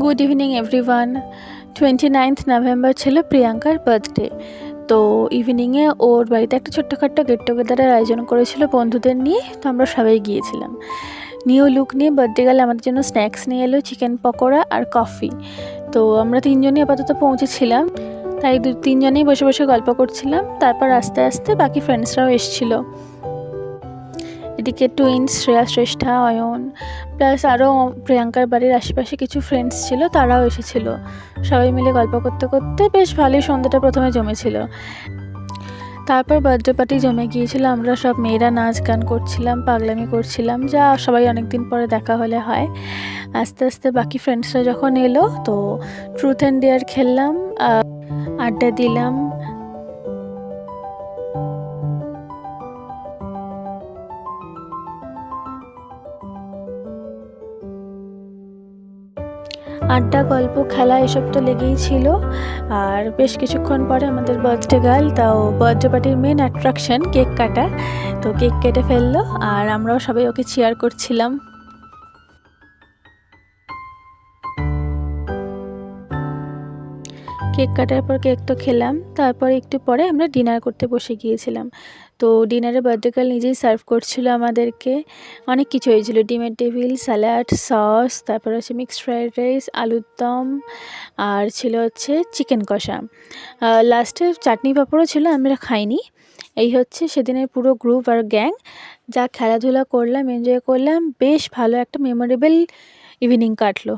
Good evening everyone. 29th November ছিল প্রিয়াঙ্কার birthday. তো ইভিনিংয়ে ওর বাড়িতে একটা ছোট্টখাট্ট গেট টুগেদারের আয়োজন করেছিল বন্ধুদের নিয়ে। তো আমরা সবাই গিয়েছিলাম। নিউ লুক নিয়ে বার্থডে গেলে আমাদের জন্য স্ন্যাক্স নিয়ে এলো, চিকেন পকোড়া আর কফি। তো আমরা তিনজনই আপাতত পৌঁছেছিলাম, তাই তিনজনেই বসে বসে গল্প করছিলাম। তারপর আস্তে আস্তে বাকি ফ্রেন্ডসরাও এসেছিলো। এদিকে টুইন্স শ্রেয়া, শ্রেষ্ঠা, অয়ন প্লাস আরও প্রিয়াঙ্কার বাড়ির আশেপাশে কিছু ফ্রেন্ডস ছিল, তারাও এসেছিলো। সবাই মিলে গল্প করতে করতে বেশ ভালোই সন্ধ্যাটা প্রথমে জমেছিল। তারপর বার্থডে পার্টি জমে গিয়েছিল। আমরা সব মেয়েরা নাচ গান করছিলাম, পাগলামি করছিলাম, যা সবাই অনেক দিন পরে দেখা হলে হয়। আস্তে আস্তে বাকি ফ্রেন্ডসরা যখন এলো তো ট্রুথ অ্যান্ড ডেয়ার খেললাম, আড্ডা দিলাম। আড্ডা, গল্প, খেলা এসব তো লেগেই ছিল। আর বেশ কিছুক্ষণ পরে আমাদের বার্থডে গার্ল, তাও বার্থডে পার্টির মেন অ্যাট্রাকশন কেক কাটা, তো কেক কেটে ফেললো আর আমরাও সবাই ওকে চিয়ার করছিলাম। কেক কাটার পর কেক তো খেলাম, তারপর একটু পরে আমরা ডিনার করতে বসে গিয়েছিলাম। তো ডিনারে বার্থডে গার্ল নিজেই সার্ভ করছিল আমাদেরকে। অনেক কিছু হয়েছিল, ডিমের টেবিল, স্যালাড, সস, তারপর হচ্ছে মিক্সড ফ্রাইড রাইস, আলুর দম, আর ছিল হচ্ছে চিকেন কষা। লাস্টে চাটনি পাঁপড়ও ছিল, আমরা খাইনি। এই হচ্ছে সেদিনের পুরো গ্রুপ আর গ্যাং। যা খেলাধুলা করলাম, এনজয় করলাম, বেশ ভালো একটা মেমোরেবল ইভিনিং কাটলো।